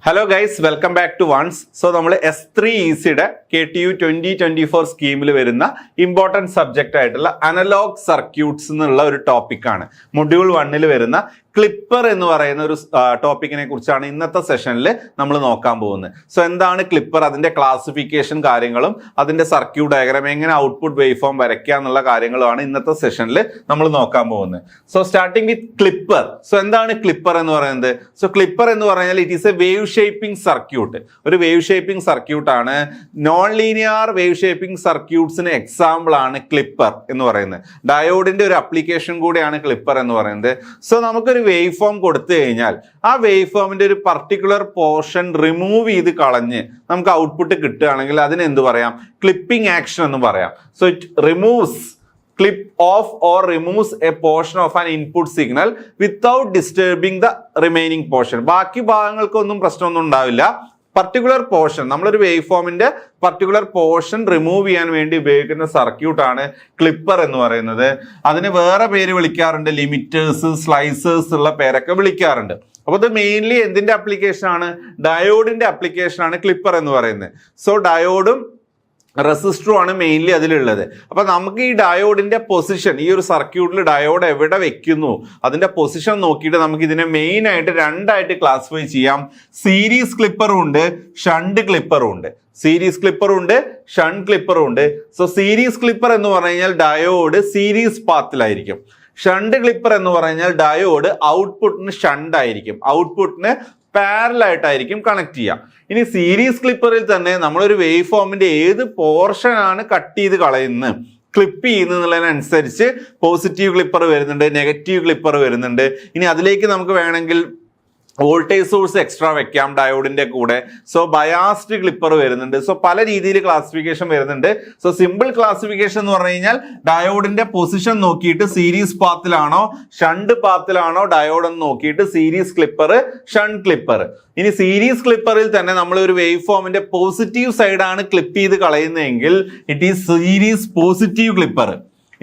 Hello guys, welcome back to ones. So നമ്മൾ S3 ഈസിയുടെ KTU 2024 സ്കീമിൽ വരുന്ന ഇമ്പോർട്ടൻറ്റ് സബ്ജക്റ്റ് ആയിട്ടുള്ള അനലോഗ് സർക്യൂട്ട്സ് എന്നുള്ള ഒരു ടോപ്പിക്കാണ്. മൊഡ്യൂൾ 1 വരുന്ന ക്ലിപ്പർ എന്ന് പറയുന്ന ഒരു ടോപ്പിക്കിനെ കുറിച്ചാണ് ഇന്നത്തെ സെഷനിൽ നമ്മൾ നോക്കാൻ പോകുന്നത്. സോ എന്താണ് ക്ലിപ്പർ, അതിന്റെ ക്ലാസിഫിക്കേഷൻ കാര്യങ്ങളും അതിന്റെ സർക്യൂട്ട് ഡയഗ്രാം, എങ്ങനെ ഔട്ട്പുട്ട് വേവ് ഫോം വരയ്ക്കുക എന്നുള്ള കാര്യങ്ങളുമാണ് ഇന്നത്തെ സെഷനിൽ നമ്മൾ നോക്കാൻ പോകുന്നത്. So starting with clipper. So എന്താണ് ക്ലിപ്പർ എന്ന് പറയുന്നത്? സോ ക്ലിപ്പർ എന്ന് പറഞ്ഞാൽ it is a wave shaping circuit. ഒരു വേവ് ഷേപ്പിംഗ് സർക്യൂട്ട് ആണ്. നോൺ ലീനിയർ വേവ് ഷേപ്പിംഗ് സർക്യൂട്ട്സിന് എക്സാമ്പിൾ ആണ് ക്ലിപ്പർ എന്ന് പറയുന്നത്. ഡയോഡിന്റെ ഒരു അപ്ലിക്കേഷൻ കൂടെയാണ് ക്ലിപ്പർ എന്ന് പറയുന്നത്. സോ നമുക്കൊരു വേവ് ഫോം കൊടുത്തു കഴിഞ്ഞാൽ ആ വേവ് ഫോമിന്റെ ഒരു പർട്ടിക്കുലർ പോർഷൻ റിമൂവ് ചെയ്ത് കളഞ്ഞ് നമുക്ക് ഔട്ട്പുട്ട് കിട്ടുകയാണെങ്കിൽ അതിന് എന്ത് പറയാം? ക്ലിപ്പിംഗ് ആക്ഷൻ എന്ന് പറയാം. So it removes clip off or removes a portion of an input signal without disturbing the remaining portion. ബാക്കി ഭാഗങ്ങൾക്കൊന്നും പ്രശ്നമൊന്നും ഉണ്ടാവില്ല. പർട്ടിക്കുലർ പോർഷൻ, നമ്മളൊരു വേവ് ഫോമിന്റെ പർട്ടിക്കുലർ പോർഷൻ റിമൂവ് ചെയ്യാൻ വേണ്ടി ഉപയോഗിക്കുന്ന സർക്യൂട്ടാണ് ക്ലിപ്പർ എന്ന് പറയുന്നത്. അതിന് വേറെ പേര് വിളിക്കാറുണ്ട്, ലിമിറ്റേഴ്സ്, സ്ലൈസേഴ്സ് ഉള്ള പേരൊക്കെ വിളിക്കാറുണ്ട്. അപ്പോൾ ഇത് മെയിൻലി എന്തിന്റെ ആപ്ലിക്കേഷൻ ആണ്? ഡയോഡിന്റെ ആപ്ലിക്കേഷൻ ആണ് ക്ലിപ്പർ എന്ന് പറയുന്നത്. സോ ഡയോഡും റെസിസ്റ്ററും ആണ് മെയിൻലി അതിലുള്ളത്. അപ്പൊ നമുക്ക് ഈ ഡയോഡിന്റെ പൊസിഷൻ, ഈ ഒരു സർക്യൂട്ടിൽ ഡയോഡ് എവിടെ വെക്കുന്നു അതിന്റെ പൊസിഷൻ നോക്കിയിട്ട് നമുക്ക് ഇതിനെ മെയിൻ ആയിട്ട് രണ്ടായിട്ട് ക്ലാസിഫൈ ചെയ്യാം. സീരീസ് ക്ലിപ്പറും ഉണ്ട്, ഷണ്ട് ക്ലിപ്പറും ഉണ്ട്. സീരീസ് ക്ലിപ്പറും ഉണ്ട്, ഷണ്ട് ക്ലിപ്പറും ഉണ്ട്. സോ സീരീസ് ക്ലിപ്പർ എന്ന് പറഞ്ഞു കഴിഞ്ഞാൽ ഡയോഡ് സീരീസ് പാത്തിലായിരിക്കും. ഷണ്ട് ക്ലിപ്പർ എന്ന് പറഞ്ഞാൽ ഡയോഡ് ഔട്ട്പുട്ടിന് ഷണ്ട് ആയിരിക്കും, ഔട്ട്പുട്ടിന് പാരലൽ ആയിട്ടായിരിക്കും കണക്ട് ചെയ്യുക. ഇനി സീരീസ് ക്ലിപ്പറിൽ തന്നെ നമ്മളൊരു വേവ് ഫോമിന്റെ ഏത് പോർഷൻ ആണ് കട്ട് ചെയ്ത് കളയുന്നത്, ക്ലിപ്പ് ചെയ്യുന്നതിനനുസരിച്ച് പോസിറ്റീവ് ക്ലിപ്പർ വരുന്നുണ്ട്, നെഗറ്റീവ് ക്ലിപ്പർ വരുന്നുണ്ട്. ഇനി അതിലേക്ക് നമുക്ക് വേണമെങ്കിൽ വോൾട്ടേജ് സോഴ്സ് എക്സ്ട്രാ വെക്കാം ഡയോഡിന്റെ കൂടെ. സോ ബയാസ്ഡ് ക്ലിപ്പർ വരുന്നുണ്ട്. സോ പല രീതിയിൽ ക്ലാസിഫിക്കേഷൻ വരുന്നുണ്ട്. സോ സിമ്പിൾ ക്ലാസിഫിക്കേഷൻ എന്ന് പറഞ്ഞു കഴിഞ്ഞാൽ ഡയോഡിന്റെ പൊസിഷൻ നോക്കിയിട്ട് സീരീസ് പാത്തിലാണോ ഷണ്ട് പാത്തിലാണോ ഡയോഡ് എന്ന് നോക്കിയിട്ട് സീരീസ് ക്ലിപ്പർ, ഷണ്ട് ക്ലിപ്പർ. ഇനി സീരീസ് ക്ലിപ്പറിൽ തന്നെ നമ്മൾ ഒരു വേവ് ഫോമിന്റെ പോസിറ്റീവ് സൈഡാണ് ക്ലിപ്പ് ചെയ്ത് കളയുന്നതെങ്കിൽ it is series positive clipper.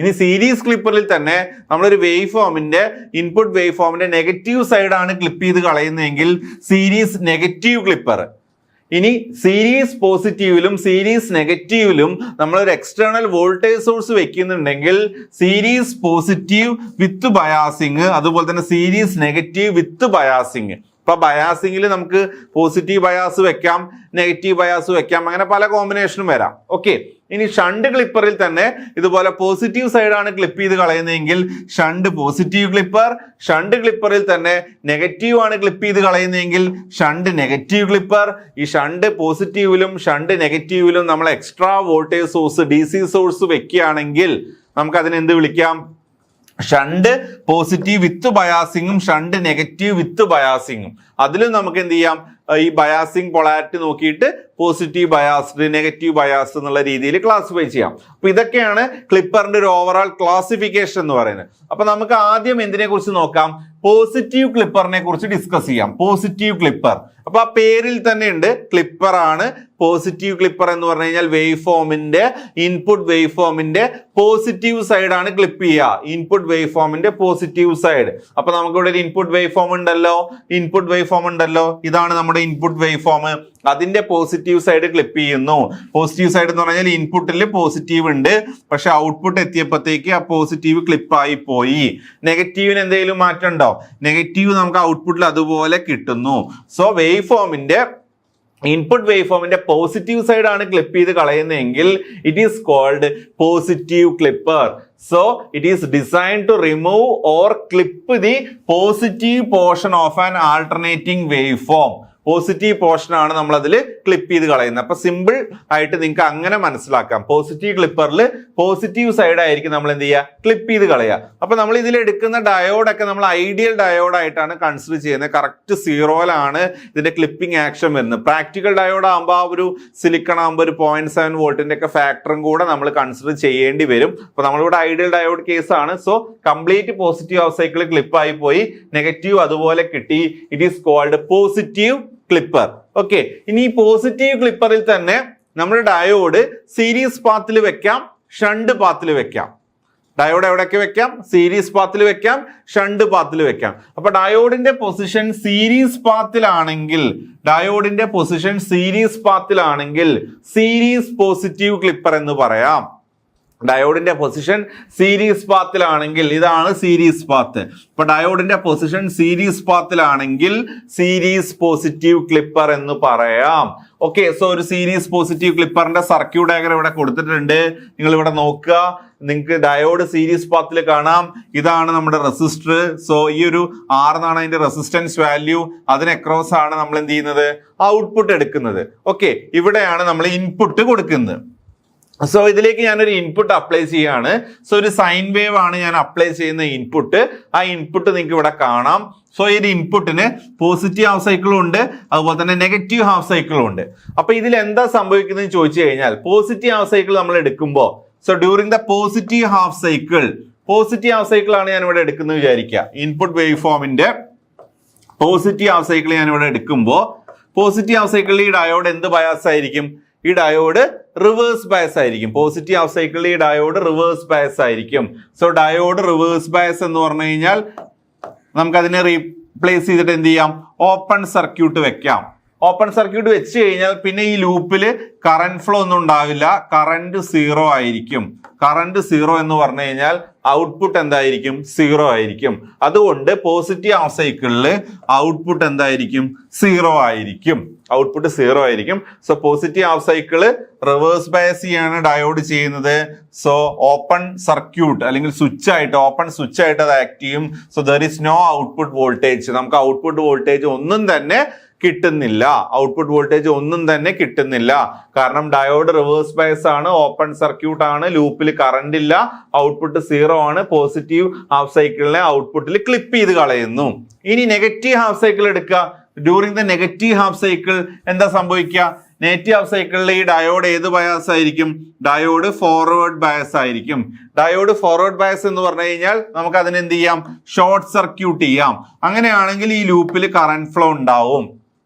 ഇനി സീരീസ് ക്ലിപ്പറിൽ തന്നെ നമ്മളൊരു വേവ് ഫോമിന്റെ ഇൻപുട്ട് വേവ് ഫോമിന്റെ നെഗറ്റീവ് സൈഡാണ് ക്ലിപ്പ് ചെയ്ത് കളയുന്നതെങ്കിൽ സീരീസ് നെഗറ്റീവ് ക്ലിപ്പർ. ഇനി സീരീസ് പോസിറ്റീവിലും സീരീസ് നെഗറ്റീവിലും നമ്മളൊരു എക്സ്റ്റേണൽ വോൾട്ടേജ് സോഴ്സ് വെക്കുന്നുണ്ടെങ്കിൽ സീരീസ് പോസിറ്റീവ് വിത്ത് ബയാസിങ്, അതുപോലെ തന്നെ സീരീസ് നെഗറ്റീവ് വിത്ത് ബയാസിങ്. ഇപ്പൊ ബയാസിങ്ങിൽ നമുക്ക് പോസിറ്റീവ് ബയാസ് വെക്കാം, നെഗറ്റീവ് ബയാസ് വെക്കാം, അങ്ങനെ പല കോമ്പിനേഷനും വരാം. ഓക്കെ. ഇനി ഷണ്ട് ക്ലിപ്പറിൽ തന്നെ ഇതുപോലെ പോസിറ്റീവ് സൈഡാണ് ക്ലിപ്പ് ചെയ്ത് കളയുന്നതെങ്കിൽ ഷണ്ട് പോസിറ്റീവ് ക്ലിപ്പർ. ഷണ്ട് ക്ലിപ്പറിൽ തന്നെ നെഗറ്റീവ് ആണ് ക്ലിപ്പ് ചെയ്ത് കളയുന്നതെങ്കിൽ ഷണ്ട് നെഗറ്റീവ് ക്ലിപ്പർ. ഈ ഷണ്ട് പോസിറ്റീവിലും ഷണ്ട് നെഗറ്റീവിലും നമ്മൾ extra voltage source, DC source വെക്കുകയാണെങ്കിൽ നമുക്ക് അതിനെ എന്ത് വിളിക്കാം? ഷണ്ട് പോസിറ്റീവ് വിത്ത് ബയാസിങ്ങും ഷണ്ട് നെഗറ്റീവ് വിത്ത് ബയാസിങ്ങും. അതിലും നമുക്ക് എന്ത് ചെയ്യാം? ഈ ബയാസിങ് പൊളാരിറ്റി നോക്കിയിട്ട് പോസിറ്റീവ് ബയാസ്ഡ്, നെഗറ്റീവ് ബയാസ്ഡ് എന്നുള്ള രീതിയിൽ ക്ലാസിഫൈ ചെയ്യാം. അപ്പൊ ഇതൊക്കെയാണ് ക്ലിപ്പറിന്റെ ഒരു ഓവറോൾ ക്ലാസിഫിക്കേഷൻ എന്ന് പറയുന്നത്. അപ്പൊ നമുക്ക് ആദ്യം എന്തിനെ കുറിച്ച് നോക്കാം? പോസിറ്റീവ് ക്ലിപ്പറിനെ കുറിച്ച് ഡിസ്കസ് ചെയ്യാം. പോസിറ്റീവ് ക്ലിപ്പർ, അപ്പൊ ആ പേരിൽ തന്നെ ഉണ്ട്, ക്ലിപ്പർ ആണ്. പോസിറ്റീവ് ക്ലിപ്പർ എന്ന് പറഞ്ഞു കഴിഞ്ഞാൽ വേവ് ഫോമിന്റെ, ഇൻപുട്ട് വേവ് ഫോമിന്റെ പോസിറ്റീവ് സൈഡ് ആണ് ക്ലിപ്പ് ചെയ്യുക. ഇൻപുട്ട് വേവ് ഫോമിന്റെ പോസിറ്റീവ് സൈഡ്. അപ്പൊ നമുക്കിവിടെ ഒരു ഇൻപുട്ട് വേവ് ഫോം ഉണ്ടല്ലോ, ഇൻപുട്ട് വേവ് ഫോം ഉണ്ടല്ലോ, ഇതാണ് നമ്മുടെ ഇൻപുട്ട് വേവ് ഫോം. അതിന്റെ പോസിറ്റീവ് സൈഡ് ക്ലിപ്പ് ചെയ്യുന്നു. പോസിറ്റീവ് സൈഡ് എന്ന് പറഞ്ഞാൽ ഇൻപുട്ടിൽ പോസിറ്റീവ് ഉണ്ട്, പക്ഷെ ഔട്ട്പുട്ട് എത്തിയപ്പോഴത്തേക്ക് ആ പോസിറ്റീവ് ക്ലിപ്പായി പോയി. നെഗറ്റീവിന് എന്തെങ്കിലും മാറ്റം ഉണ്ടോ? നെഗറ്റീവ് നമുക്ക് ഔട്ട്പുട്ടിൽ അതുപോലെ കിട്ടുന്നു. സോ വേവ് ഫോമിന്റെ, ഇൻപുട്ട് വേവ് ഫോമിന്റെ പോസിറ്റീവ് സൈഡ് ആണ് ക്ലിപ്പ് ചെയ്ത് കളയുന്നതെങ്കിൽ it is called positive clipper. So it is designed to remove or clip the positive portion of an alternating wave form. Positive portion ആണ് നമ്മൾ അതിൽ ക്ലിപ്പ് ചെയ്ത് കളയുന്നത്. അപ്പൊ സിമ്പിൾ ആയിട്ട് നിങ്ങൾക്ക് അങ്ങനെ മനസ്സിലാക്കാം. പോസിറ്റീവ് ക്ലിപ്പറിൽ പോസിറ്റീവ് സൈഡ് ആയിരിക്കും നമ്മൾ എന്ത് ചെയ്യുക? ക്ലിപ്പ് ചെയ്ത് കളയുക. അപ്പൊ നമ്മൾ ഇതിൽ എടുക്കുന്ന ഡയോഡൊക്കെ നമ്മൾ ഐഡിയൽ ഡയോഡ് ആയിട്ടാണ് കൺസിഡർ ചെയ്യുന്നത്. കറക്റ്റ് സീറോയിലാണ് ഇതിന്റെ ക്ലിപ്പിംഗ് ആക്ഷൻ വരുന്നത്. പ്രാക്ടിക്കൽ ഡയോഡ് ആകുമ്പോൾ ആ ഒരു സിലിക്കൺ ആകുമ്പോൾ ഒരു 0.7 വോൾട്ടിന്റെ ഒക്കെ ഫാക്ടറും കൂടെ നമ്മൾ കൺസിഡർ ചെയ്യേണ്ടി വരും. അപ്പൊ നമ്മളിവിടെ ഐഡിയൽ ഡയോഡ് കേസാണ്. So complete positive half cycle ക്ലിപ്പായി പോയി, നെഗറ്റീവ് അതുപോലെ കിട്ടി. It is called positive clipper. Okay. ഇനി ഈ പോസിറ്റീവ് ക്ലിപ്പറിൽ തന്നെ നമ്മുടെ ഡയോഡ് സീരീസ് പാത്തിൽ വെക്കാം, ഷണ്ട് പാത്തിൽ വെക്കാം. ഡയോഡ് എവിടെയൊക്കെ വെക്കാം? സീരീസ് പാത്തിൽ വെക്കാം, ഷണ്ട് പാത്തിൽ വെക്കാം. അപ്പൊ ഡയോഡിന്റെ പൊസിഷൻ സീരീസ് പാത്തിലാണെങ്കിൽ സീരീസ് പോസിറ്റീവ് ക്ലിപ്പർ എന്ന് പറയാം. ഡയോഡിന്റെ പൊസിഷൻ സീരീസ് പാത്തിലാണെങ്കിൽ ഇതാണ് സീരീസ് പാത്ത്. ഇപ്പൊ ഡയോഡിന്റെ പൊസിഷൻ സീരീസ് പാത്തിലാണെങ്കിൽ സീരീസ് പോസിറ്റീവ് ക്ലിപ്പർ എന്ന് പറയാം. ഓക്കെ, സോ ഒരു സീരീസ് പോസിറ്റീവ് ക്ലിപ്പറിന്റെ സർക്യൂട്ട് ഡയഗ്രം ഇവിടെ കൊടുത്തിട്ടുണ്ട്. നിങ്ങൾ ഇവിടെ നോക്കുക, നിങ്ങൾക്ക് ഡയോഡ് സീരീസ് പാത്തിൽ കാണാം. ഇതാണ് നമ്മുടെ റെസിസ്റ്റർ. സോ ഈ ഒരു R എന്നാണ് അതിന്റെ റെസിസ്റ്റൻസ് വാല്യൂ. അതിന് അക്രോസ് ആണ് നമ്മൾ എന്ത് ചെയ്യുന്നത്? ഔട്ട്പുട്ട് എടുക്കുന്നത്. ഓക്കെ, ഇവിടെയാണ് നമ്മൾ ഇൻപുട്ട് കൊടുക്കുന്നത്. സോ ഇതിലേക്ക് ഞാനൊരു ഇൻപുട്ട് അപ്ലൈ ചെയ്യാണ്. സോ ഒരു സൈൻ വേവ് ആണ് ഞാൻ അപ്ലൈ ചെയ്യുന്ന ഇൻപുട്ട്. ആ ഇൻപുട്ട് നിങ്ങൾക്ക് ഇവിടെ കാണാം. സോ ഈ ഇൻപുട്ടിന് പോസിറ്റീവ് ഹാഫ് സൈക്കിളും ഉണ്ട്, അതുപോലെ തന്നെ നെഗറ്റീവ് ഹാഫ് സൈക്കിളും ഉണ്ട്. അപ്പൊ ഇതിൽ എന്താ സംഭവിക്കുന്നത് ചോദിച്ചു കഴിഞ്ഞാൽ, പോസിറ്റീവ് ഹാഫ് സൈക്കിൾ നമ്മൾ എടുക്കുമ്പോൾ, so during the positive half cycle ആണ് ഞാൻ ഇവിടെ എടുക്കുന്നത് വിചാരിക്കുക. ഇൻപുട്ട് വേവ് ഫോമിന്റെ പോസിറ്റീവ് ഹാഫ് സൈക്കിൾ ഞാൻ ഇവിടെ എടുക്കുമ്പോൾ, പോസിറ്റീവ് ഹാഫ് സൈക്കിളിൽ ഈ ഡയോഡ് എന്ത് ബയാസ് ആയിരിക്കും? ഈ ഡയോഡ് റിവേഴ്സ് ബയസ് ആയിരിക്കും. പോസിറ്റീവ് ഹാഫ് സൈക്കിളിൽ ഈ ഡയോഡ് റിവേഴ്സ് ബയസ് ആയിരിക്കും. സോ ഡയോഡ് റിവേഴ്സ് ബയസ് എന്ന് പറഞ്ഞു കഴിഞ്ഞാൽ നമുക്കതിനെ റീപ്ലേസ് ചെയ്തിട്ട് എന്ത് ചെയ്യാം? ഓപ്പൺ സർക്യൂട്ട് വെക്കാം. ഓപ്പൺ സർക്യൂട്ട് വെച്ച് കഴിഞ്ഞാൽ പിന്നെ ഈ ലൂപ്പിൽ കറന്റ് ഫ്ലോ ഒന്നും ഉണ്ടാവില്ല. കറന്റ് 0 ആയിരിക്കും. കറന്റ് 0 എന്ന് പറഞ്ഞു കഴിഞ്ഞാൽ ഔട്ട്പുട്ട് എന്തായിരിക്കും? 0 ആയിരിക്കും. അതുകൊണ്ട് പോസിറ്റീവ് ഹാഫ് സൈക്കിളിൽ ഔട്ട്പുട്ട് എന്തായിരിക്കും? 0 ആയിരിക്കും. ഔട്ട്പുട്ട് 0 ആയിരിക്കും. So positive half cycle reverse bias ചെയ്യാണ് ഡയോഡ് ചെയ്യുന്നത്. സോ ഓപ്പൺ സർക്യൂട്ട് അല്ലെങ്കിൽ ഓപ്പൺ സ്വിച്ച് ആയിട്ട് അത് ആക്ട് ചെയ്യും. So there is no output voltage. നമുക്ക് ഔട്ട്പുട്ട് വോൾട്ടേജ് ഒന്നും തന്നെ കിട്ടുന്നില്ല. കാരണം ഡയോഡ് റിവേഴ്സ് ബയസ് ആണ്, ഓപ്പൺ സർക്യൂട്ട് ആണ്, ലൂപ്പിൽ കറണ്ട് ഇല്ല, ഔട്ട്പുട്ട് 0 ആണ്. പോസിറ്റീവ് ഹാഫ് സൈക്കിളിനെ ഔട്ട്പുട്ടിൽ ക്ലിപ്പ് ചെയ്ത് കളയുന്നു. ഇനി നെഗറ്റീവ് ഹാഫ് സൈക്കിൾ എടുക്കുക. During the negative half cycle എന്താ സംഭവിക്കുക? നെഗറ്റീവ് ഹാഫ് സൈക്കിളിൽ ഈ ഡയോഡ് ഏത് ബയാസ് ആയിരിക്കും? ഡയോഡ് ഫോർവേഡ് ബയസ് ആയിരിക്കും. ഡയോഡ് ഫോർവേഡ് ബയസ് എന്ന് പറഞ്ഞു കഴിഞ്ഞാൽ നമുക്ക് അതിന് എന്ത് ചെയ്യാം? ഷോർട്ട് സർക്യൂട്ട് ചെയ്യാം. അങ്ങനെയാണെങ്കിൽ ഈ ലൂപ്പിൽ കറന്റ് ഫ്ലോ ഉണ്ടാവും.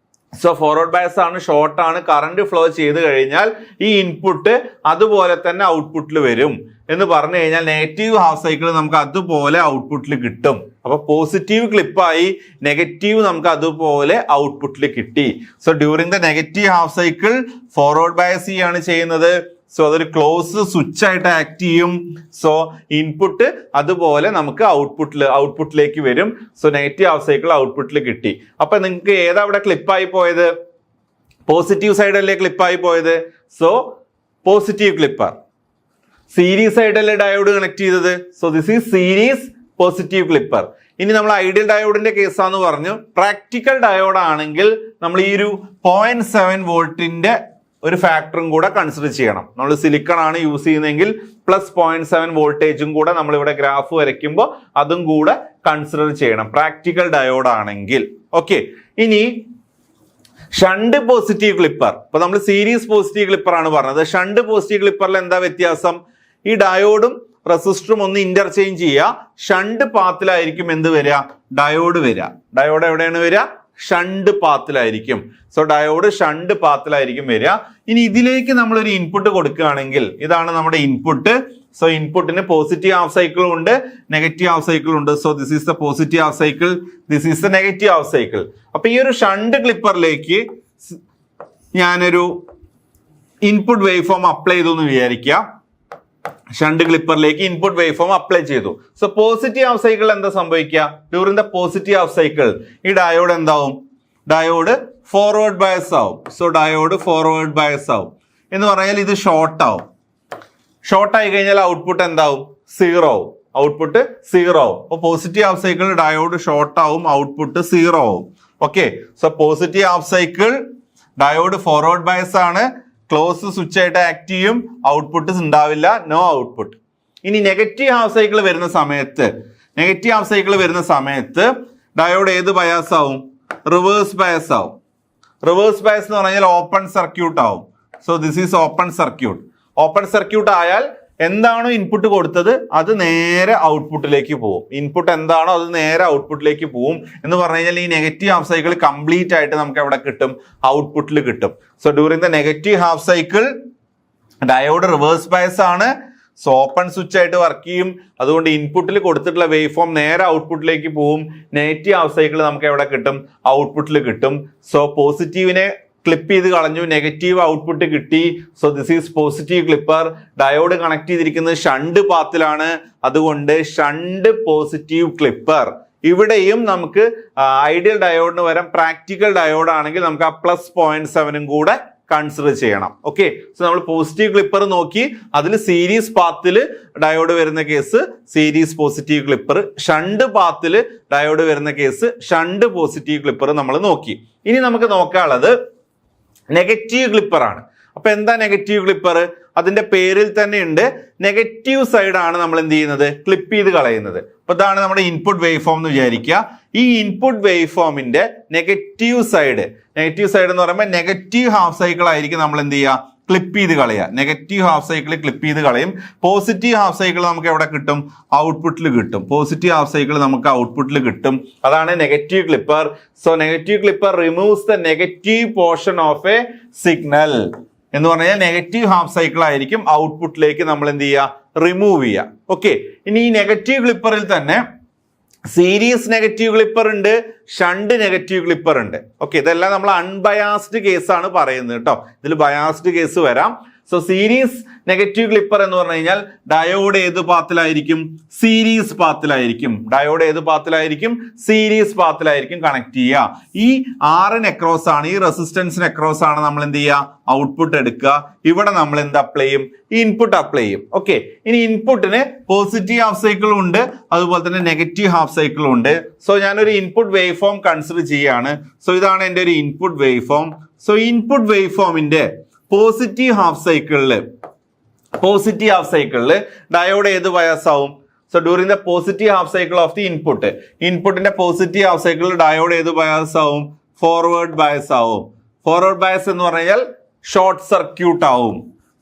സോ ഫോർവേഡ് ബയസ് ആണ്, ഷോർട്ട് ആണ്, കറന്റ് ഫ്ലോ ചെയ്ത് കഴിഞ്ഞാൽ ഈ ഇൻപുട്ട് അതുപോലെ തന്നെ ഔട്ട്പുട്ടിൽ വരും എന്ന് പറഞ്ഞു കഴിഞ്ഞാൽ നെഗറ്റീവ് ഹാഫ് സൈക്കിൾ നമുക്ക് അതുപോലെ ഔട്ട്പുട്ടിൽ കിട്ടും. അപ്പൊ പോസിറ്റീവ് ക്ലിപ്പായി, നെഗറ്റീവ് നമുക്ക് അതുപോലെ ഔട്ട്പുട്ടിൽ കിട്ടി. So during the negative half cycle forward bias ആണ് ചെയ്യുന്നത്. സോ അതൊരു ക്ലോസ് സ്വിച്ച് ആയിട്ട് ആക്ട് ചെയ്യും. സോ ഇൻപുട്ട് അതുപോലെ നമുക്ക് ഔട്ട്പുട്ടിലേക്ക് വരും. സോ നെഗറ്റീവ് ഹാഫ് സൈക്കിൾ ഔട്ട്പുട്ടിൽ കിട്ടി. അപ്പൊ നിങ്ങൾക്ക് ഏതാ അവിടെ ക്ലിപ്പായി പോയത്? പോസിറ്റീവ് സൈഡല്ലേ ക്ലിപ്പായി പോയത്. So positive clipper. സീരീസ് സൈഡല്ലേ ഡയോഡ് കണക്ട് ചെയ്തത്. So this is series positive clipper. ഇനി നമ്മൾ ഐഡിയൽ ഡയോഡിന്റെ കേസാന്ന് പറഞ്ഞു. പ്രാക്ടിക്കൽ ഡയോഡ് ആണെങ്കിൽ നമ്മൾ ഈ ഒരു 0.7 വോൾട്ടിന്റെ ഒരു ഫാക്ടറും കൂടെ കൺസിഡർ ചെയ്യണം. നമ്മൾ സിലിക്കൺ ആണ് യൂസ് ചെയ്യുന്നതെങ്കിൽ പ്ലസ് 0.7 വോൾട്ടേജും കൂടെ നമ്മൾ ഇവിടെ ഗ്രാഫ് വരയ്ക്കുമ്പോൾ അതും കൂടെ കൺസിഡർ ചെയ്യണം പ്രാക്ടിക്കൽ ഡയോഡ് ആണെങ്കിൽ. ഓക്കെ, ഇനി ഷണ്ട് പോസിറ്റീവ് ക്ലിപ്പർ. ഇപ്പൊ നമ്മൾ സീരീസ് പോസിറ്റീവ് ക്ലിപ്പർ ആണ് പറഞ്ഞത്. ഷണ്ട് പോസിറ്റീവ് ക്ലിപ്പറിൽ എന്താ വ്യത്യാസം? ഈ ഡയോഡും റെസിസ്റ്ററും ഒന്ന് ഇന്റർചേഞ്ച് ചെയ്യുക. ഷണ്ട് പാത്തിലായിരിക്കും എന്ത് വരിക? ഡയോഡ് വരിക. ഡയോഡ് എവിടെയാണ് വരിക? ഷണ്ട് പാത്തിലായിരിക്കും. സോ ഡയോഡ് ഷണ്ട് പാത്തിലായിരിക്കും വരിക. ഇനി ഇതിലേക്ക് നമ്മൾ ഒരു ഇൻപുട്ട് കൊടുക്കുകയാണെങ്കിൽ, ഇതാണ് നമ്മുടെ ഇൻപുട്ട്. സോ ഇൻപുട്ടിന് പോസിറ്റീവ് ഹാഫ് സൈക്കിളും ഉണ്ട്, നെഗറ്റീവ് ഹാഫ് സൈക്കിളും ഉണ്ട്. So this is the positive half cycle, this is the negative half cycle. അപ്പൊ ഈ ഒരു ഷണ്ട് ക്ലിപ്പറിലേക്ക് ഞാനൊരു ഇൻപുട്ട് വേവ് ഫോം അപ്ലൈ ചെയ്തു എന്ന് വിചാരിക്കുക. ഷണ്ട് ക്ലിപ്പറിലേക്ക് ഇൻപുട്ട് വേവ് ഫോം അപ്ലൈ ചെയ്തു. സോ പോസിറ്റീവ് ഹാഫ് സൈക്കിൾ എന്താ സംഭവിക്കുക? During the positive half cycle ഈ ഡയോഡ് എന്താവും? ഡയോഡ് ഫോർവേഡ് ബയസ് ആവും. സോ ഡയോഡ് ഫോർവേഡ് ബയസ് ആവും എന്ന് പറഞ്ഞാൽ ഇത് ഷോർട്ട് ആവും. ഷോർട്ട് ആയി കഴിഞ്ഞാൽ ഔട്ട്പുട്ട് എന്താവും? 0 ആവും. ഔട്ട്പുട്ട് 0 ആവും. അപ്പൊ positive half cycle diode short ആവും, ഔട്ട്പുട്ട് 0 ആവും. Okay, so positive half cycle diode forward bias ആണ്, ക്ലോസ് സ്വിച്ച് ആയിട്ട് ആക്ട് ചെയ്യും, ഔട്ട്പുട്ട് ഉണ്ടാവില്ല, നോ ഔട്ട്പുട്ട്. ഇനി നെഗറ്റീവ് ഹാഫ് സൈക്കിൾ വരുന്ന സമയത്ത് ഡയോഡ് ഏത് ബയാസ് ആവും? റിവേഴ്സ് ബയസ് ആവും. റിവേഴ്സ് ബയസ് എന്ന് പറഞ്ഞാൽ ഓപ്പൺ സർക്യൂട്ട് ആവും. So this is open circuit. Open circuit ആയാൽ എന്താണോ ഇൻപുട്ട് കൊടുത്തത് അത് നേരെ ഔട്ട്പുട്ടിലേക്ക് പോകും. ഇൻപുട്ട് എന്താണോ അത് നേരെ ഔട്ട്പുട്ടിലേക്ക് പോകും എന്ന് പറഞ്ഞു കഴിഞ്ഞാൽ ഈ നെഗറ്റീവ് ഹാഫ് സൈക്കിൾ കംപ്ലീറ്റ് ആയിട്ട് നമുക്ക് എവിടെ കിട്ടും? ഔട്ട്പുട്ടിൽ കിട്ടും. So during the negative half cycle diode reverse bias ആണ്. സോ ഓപ്പൺ സ്വിച്ച് ആയിട്ട് വർക്ക് ചെയ്യും. അതുകൊണ്ട് ഇൻപുട്ടിൽ കൊടുത്തിട്ടുള്ള വേവ് ഫോം നേരെ ഔട്ട്പുട്ടിലേക്ക് പോവും. നെഗറ്റീവ് ഹാഫ് സൈക്കിൾ നമുക്ക് എവിടെ കിട്ടും? ഔട്ട്പുട്ടിൽ കിട്ടും. സോ പോസിറ്റീവിനെ ക്ലിപ്പ് ചെയ്ത് കളഞ്ഞു, നെഗറ്റീവ് ഔട്ട്പുട്ട് കിട്ടി. So this is positive clipper. Diode connect ചെയ്തിരിക്കുന്നത് ഷണ്ട് പാത്തിലാണ്, അതുകൊണ്ട് ഷണ്ട് പോസിറ്റീവ് ക്ലിപ്പർ. ഇവിടെയും നമുക്ക് ഐഡിയൽ ഡയോഡിന് പകരം പ്രാക്ടിക്കൽ ഡയോഡ് ആണെങ്കിൽ നമുക്ക് ആ +0.7 കൂടെ കൺസിഡർ ചെയ്യണം. ഓക്കെ, സോ നമ്മൾ പോസിറ്റീവ് ക്ലിപ്പർ നോക്കി, അതിൽ സീരീസ് പാത്തിൽ ഡയോഡ് വരുന്ന case series positive clipper, shunt പാത്തിൽ ഡയോഡ് വരുന്ന കേസ് ഷണ്ട് പോസിറ്റീവ് ക്ലിപ്പർ നമ്മൾ നോക്കി. ഇനി നമുക്ക് നോക്കാനുള്ളത് നെഗറ്റീവ് ക്ലിപ്പർ ആണ്. അപ്പൊ എന്താ നെഗറ്റീവ് ക്ലിപ്പർ? അതിന്റെ പേരിൽ തന്നെ ഉണ്ട്, നെഗറ്റീവ് സൈഡ് ആണ് നമ്മൾ എന്ത് ചെയ്യുന്നത്? ക്ലിപ്പ് ചെയ്ത് കളയുന്നത്. അപ്പൊ ഇതാണ് നമ്മുടെ ഇൻപുട്ട് വേവ് ഫോം എന്ന് വിചാരിക്കുക. ഈ ഇൻപുട്ട് വേവ് ഫോമിന്റെ നെഗറ്റീവ് സൈഡ് എന്ന് പറയുമ്പോൾ നെഗറ്റീവ് ഹാഫ് സൈക്കിൾ ആയിരിക്കും നമ്മൾ എന്ത് ചെയ്യുക? ക്ലിപ്പ് ചെയ്ത് കളയുക. നെഗറ്റീവ് ഹാഫ് സൈക്കിൾ ക്ലിപ്പ് ചെയ്ത് കളയും. പോസിറ്റീവ് ഹാഫ് സൈക്കിൾ നമുക്ക് എവിടെ കിട്ടും? ഔട്ട്പുട്ടിൽ കിട്ടും. പോസിറ്റീവ് ഹാഫ് സൈക്കിൾ നമുക്ക് ഔട്ട്പുട്ടിൽ കിട്ടും. അതാണ് negative clipper. So negative clipper removes the negative portion of A signal എന്ന് പറഞ്ഞാൽ നെഗറ്റീവ് ഹാഫ് സൈക്കിൾ ആയിരിക്കും ഔട്ട്പുട്ടിലേക്ക് നമ്മൾ എന്ത് ചെയ്യുക? റിമൂവ് ചെയ്യുക. ഓക്കെ, ഇനി ഈ നെഗറ്റീവ് ക്ലിപ്പറിൽ തന്നെ സീരീസ് നെഗറ്റീവ് ക്ലിപ്പർ ഉണ്ട്, ഷണ്ട് നെഗറ്റീവ് ക്ലിപ്പർ ഉണ്ട്. ഓക്കെ, ഇതെല്ലാം നമ്മൾ അൺബയാസ്ഡ് കേസാണ് പറയുന്നത് കേട്ടോ. ഇതിൽ ബയാസ്ഡ് കേസ് വരാം. സോ സീരീസ് നെഗറ്റീവ് ക്ലിപ്പർ എന്ന് പറഞ്ഞു കഴിഞ്ഞാൽ ഡയോഡ് ഏത് പാത്തിലായിരിക്കും? സീരീസ് പാത്തിലായിരിക്കും. ഡയോഡ് ഏത് പാത്തിലായിരിക്കും? സീരീസ് പാത്തിലായിരിക്കും കണക്ട് ചെയ്യുക. ഈ ആറിന് അക്രോസ് ആണ്, ഈ റെസിസ്റ്റൻസിന് അക്രോസ് ആണ് നമ്മൾ എന്ത് ചെയ്യുക? ഔട്ട്പുട്ട് എടുക്കുക. ഇവിടെ നമ്മൾ എന്ത് അപ്ലൈ ചെയ്യും? ഇൻപുട്ട് അപ്ലൈ ചെയ്യും. ഓക്കെ, ഇനി ഇൻപുട്ടിന് പോസിറ്റീവ് ഹാഫ് സൈക്കിളും ഉണ്ട്, അതുപോലെ തന്നെ നെഗറ്റീവ് ഹാഫ് സൈക്കിളും ഉണ്ട്. സോ ഞാനൊരു ഇൻപുട്ട് വേവ് ഫോം കൺസിഡർ ചെയ്യാണ്. സോ ഇതാണ് എൻ്റെ ഒരു input wave form. So input wave ഫോമിന്റെ പോസിറ്റീവ് ഹാഫ് സൈക്കിളില് ഡയോഡ് ഏത് ബയാസ് ആവും? So during the positive half cycle of the ഇൻപുട്ടിന്റെ പോസിറ്റീവ് ഹാഫ് സൈക്കിളിൽ ഡയോഡ് ഏത് ബയാസ് ആവും? ഫോർവേഡ് ബയസ് ആവും. ഫോർവേഡ് ബയസ് എന്ന് പറഞ്ഞാൽ ഷോർട്ട് സർക്യൂട്ട് ആവും.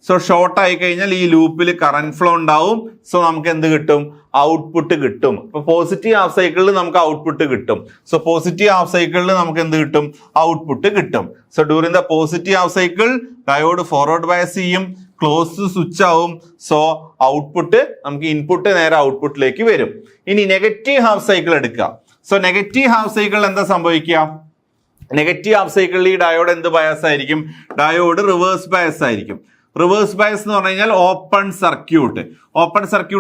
സോ ഷോർട്ട് ആയി കഴിഞ്ഞാൽ ഈ ലൂപ്പിൽ കറന്റ് ഫ്ലോ ഉണ്ടാവും. സോ നമുക്ക് എന്ത് കിട്ടും? ഔട്ട്പുട്ട് കിട്ടും. അപ്പൊ പോസിറ്റീവ് ഹാഫ് സൈക്കിളിൽ നമുക്ക് ഔട്ട്പുട്ട് കിട്ടും. സോ പോസിറ്റീവ് ഹാഫ് സൈക്കിളിൽ നമുക്ക് എന്ത് കിട്ടും? ഔട്ട്പുട്ട് കിട്ടും. So during the positive half cycle diode forward bias ചെയ്യും, ക്ലോസ് സ്വിച്ച് ആവും. സോ ഔട്ട്പുട്ട് നമുക്ക് ഇൻപുട്ട് നേരെ ഔട്ട്പുട്ടിലേക്ക് വരും. ഇനി നെഗറ്റീവ് ഹാഫ് സൈക്കിൾ എടുക്കുക. സോ നെഗറ്റീവ് ഹാഫ് സൈക്കിളിൽ എന്താ സംഭവിക്കുക? നെഗറ്റീവ് ഹാഫ് സൈക്കിളിൽ ഈ ഡയോഡ് എന്ത് ബയസ് ആയിരിക്കും? ഡയോഡ് റിവേഴ്സ് ബയസ് ആയിരിക്കും. റിവേഴ്സ് ബയസ് എന്ന് പറഞ്ഞു കഴിഞ്ഞാൽ ഓപ്പൺ സർക്യൂട്ട്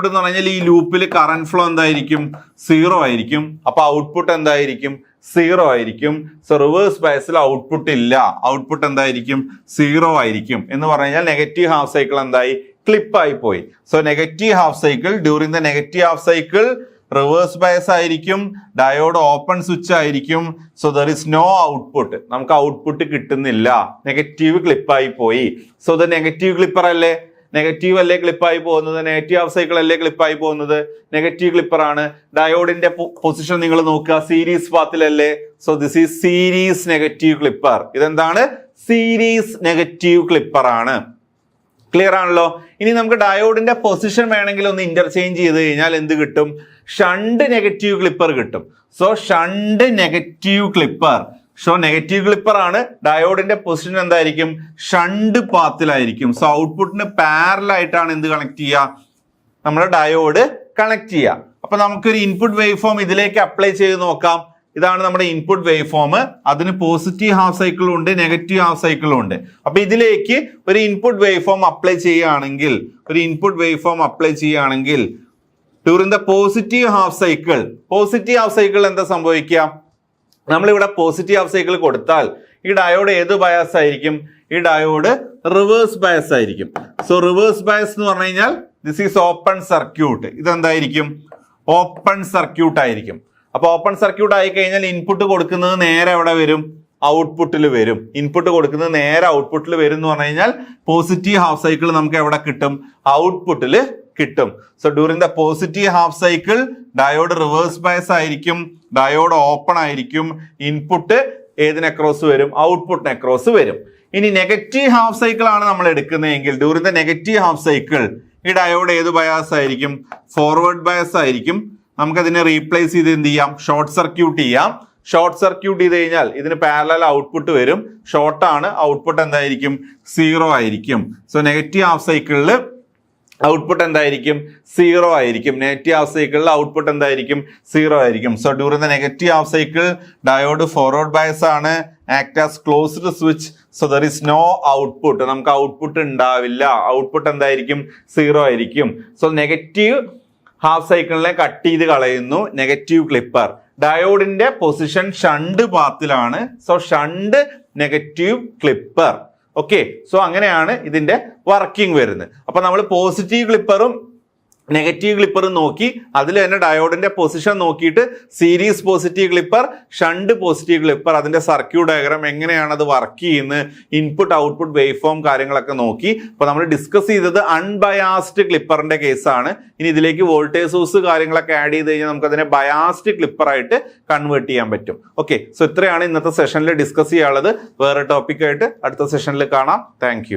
എന്ന് പറഞ്ഞാൽ ഈ ലൂപ്പിൽ കറന്റ് ഫ്ലോ എന്തായിരിക്കും? 0 ആയിരിക്കും. അപ്പൊ ഔട്ട്പുട്ട് എന്തായിരിക്കും? 0 ആയിരിക്കും. സോ റിവേഴ്സ് ബയസിൽ ഔട്ട്പുട്ട് ഇല്ല, ഔട്ട്പുട്ട് എന്തായിരിക്കും? 0 ആയിരിക്കും. എന്ന് പറഞ്ഞു കഴിഞ്ഞാൽ നെഗറ്റീവ് ഹാഫ് സൈക്കിൾ എന്തായി? ക്ലിപ്പായി പോയി. So negative half cycle during the negative half cycle reverse bias ആയിരിക്കും, ഡയോഡ് ഓപ്പൺ സ്വിച്ച് ആയിരിക്കും. So there is no output, നമുക്ക് ഔട്ട്പുട്ട് കിട്ടുന്നില്ല, നെഗറ്റീവ് ക്ലിപ്പായി പോയി. സോ ഇത് നെഗറ്റീവ് ക്ലിപ്പർ അല്ലേ? നെഗറ്റീവ് അല്ലേ ക്ലിപ്പായി പോകുന്നത്? നെഗറ്റീവ് ഹാഫ് സൈക്കിൾ അല്ലേ ക്ലിപ്പായി പോകുന്നത്? നെഗറ്റീവ് ക്ലിപ്പർ ആണ്. ഡയോഡിന്റെ പൊസിഷൻ നിങ്ങൾ നോക്കുക, സീരീസ് പാത്തിലല്ലേ? So this is series negative clipper. ഇതെന്താണ്? സീരീസ് നെഗറ്റീവ് ക്ലിപ്പർ ആണ്. ക്ലിയർ ആണല്ലോ? ഇനി നമുക്ക് ഡയോഡിന്റെ പൊസിഷൻ വേണമെങ്കിൽ ഒന്ന് ഇന്റർചേഞ്ച് ചെയ്ത് കഴിഞ്ഞാൽ എന്ത് കിട്ടും? ഷണ്ട് നെഗറ്റീവ് ക്ലിപ്പർ കിട്ടും. So shunt negative clipper. So negative clipper ആണ്. ഡയോഡിന്റെ പൊസിഷൻ എന്തായിരിക്കും? ഷണ്ട് പാത്തിലായിരിക്കും. സോ ഔട്ട്പുട്ടിന് പാരലൽ ആയിട്ടാണ് എന്ത് കണക്ട് ചെയ്യുക? നമ്മുടെ ഡയോഡ് കണക്ട് ചെയ്യുക. അപ്പൊ നമുക്കൊരു ഇൻപുട്ട് വേവ് ഫോം ഇതിലേക്ക് അപ്ലൈ ചെയ്ത് നോക്കാം. ഇതാണ് നമ്മുടെ ഇൻപുട്ട് വേവ് ഫോം. അതിന് പോസിറ്റീവ് ഹാഫ് സൈക്കിളും ഉണ്ട്, നെഗറ്റീവ് ഹാഫ് സൈക്കിളും ഉണ്ട്. അപ്പൊ ഇതിലേക്ക് ഒരു ഇൻപുട്ട് വേവ് ഫോം അപ്ലൈ ചെയ്യുകയാണെങ്കിൽ during the positive half cycle എന്താ സംഭവിക്കുക? നമ്മളിവിടെ പോസിറ്റീവ് ഹാഫ് സൈക്കിൾ കൊടുത്താൽ ഈ ഡയോഡ് ഏത് ബയാസ് ആയിരിക്കും? ഈ ഡയോഡ് റിവേഴ്സ് ബയസ് ആയിരിക്കും. സോ റിവേഴ്സ് ബയസ് എന്ന് പറഞ്ഞു കഴിഞ്ഞാൽ ദിസ് ഈസ് ഓപ്പൺ സർക്യൂട്ട്. ഇതെന്തായിരിക്കും? ഓപ്പൺ സർക്യൂട്ട് ആയിരിക്കും. അപ്പൊ ഓപ്പൺ സർക്യൂട്ട് ആയി കഴിഞ്ഞാൽ ഇൻപുട്ട് കൊടുക്കുന്നത് നേരെ എവിടെ വരും? ഔട്ട്പുട്ടിൽ വരും. ഇൻപുട്ട് കൊടുക്കുന്നത് നേരെ ഔട്ട്പുട്ടിൽ വരും എന്ന് പറഞ്ഞു കഴിഞ്ഞാൽ പോസിറ്റീവ് ഹാഫ് സൈക്കിൾ നമുക്ക് എവിടെ കിട്ടും? ഔട്ട്പുട്ടിൽ കിട്ടും. So during the positive half cycle diode reverse bias ആയിരിക്കും, ഡയോഡ് ഓപ്പൺ ആയിരിക്കും, ഇൻപുട്ട് ഏതിന് അക്രോസ് വരും? ഔട്ട്പുട്ടിന് അക്രോസ് വരും. ഇനി നെഗറ്റീവ് ഹാഫ് സൈക്കിൾ ആണ് നമ്മൾ എടുക്കുന്നതെങ്കിൽ during the negative half cycle ഈ ഡയോഡ് ഏത് ബയാസ് ആയിരിക്കും? ഫോർവേഡ് ബയസ് ആയിരിക്കും. നമുക്കതിനെ റീപ്ലേസ് ചെയ്ത് എന്ത് ചെയ്യാം? ഷോർട്ട് സർക്യൂട്ട് ചെയ്യാം. ഷോർട്ട് സർക്യൂട്ട് ചെയ്ത് കഴിഞ്ഞാൽ ഇതിന് പാരലൽ ഔട്ട്പുട്ട് വരും. ഷോർട്ട് ആണ്, ഔട്ട്പുട്ട് എന്തായിരിക്കും? 0 ആയിരിക്കും. സോ നെഗറ്റീവ് ഹാഫ് സൈക്കിളിൽ ഔട്ട്പുട്ട് എന്തായിരിക്കും? 0 ആയിരിക്കും. നെഗറ്റീവ് ഹാഫ് സൈക്കിളിൽ ഔട്ട്പുട്ട് എന്തായിരിക്കും? 0 ആയിരിക്കും. So during the negative half cycle diode forward bias ആണ്, act as closed switch, so there is no output. നമുക്ക് ഔട്ട്പുട്ട് ഉണ്ടാവില്ല. ഔട്ട്പുട്ട് എന്തായിരിക്കും? 0 ആയിരിക്കും. സോ നെഗറ്റീവ് ഹാഫ് സൈക്കിളിനെ കട്ട് ചെയ്ത് കളയുന്നു നെഗറ്റീവ് ക്ലിപ്പർ. ഡയോഡിന്റെ പൊസിഷൻ ഷണ്ട് പാത്തിലാണ്. So shunt negative clipper. Okay, so അങ്ങനെയാണ് ഇതിന്റെ വർക്കിംഗ് വരുന്നത്. അപ്പൊ നമ്മൾ പോസിറ്റീവ് ക്ലിപ്പറും നെഗറ്റീവ് ക്ലിപ്പറും നോക്കി, അതിൽ തന്നെ ഡയോഡിന്റെ പൊസിഷൻ നോക്കിയിട്ട് series positive clipper, shunt positive clipper, അതിന്റെ സർക്യൂട്ട് ഡയഗ്രാം എങ്ങനെയാണ് അത് വർക്ക് ചെയ്യുന്നത്, ഇൻപുട്ട് ഔട്ട്പുട്ട് വേവ് ഫോം കാര്യങ്ങളൊക്കെ നോക്കി. അപ്പൊ നമ്മൾ ഡിസ്കസ് ചെയ്തത് അൺബയാസ്ഡ് ക്ലിപ്പറിന്റെ കേസാണ്. ഇനി ഇതിലേക്ക് വോൾട്ടേജ് സോഴ്സ് കാര്യങ്ങളൊക്കെ ആഡ് ചെയ്ത് കഴിഞ്ഞാൽ നമുക്ക് അതിനെ ബയാസ്ഡ് ക്ലിപ്പർ ആയിട്ട് കൺവേർട്ട് ചെയ്യാൻ പറ്റും. ഓക്കെ, സോ ഇത്രയാണ് ഇന്നത്തെ സെഷനിൽ ഡിസ്കസ് ചെയ്യാനുള്ളത്. വേറെ ടോപ്പിക്കായിട്ട് അടുത്ത സെഷനിൽ കാണാം. താങ്ക്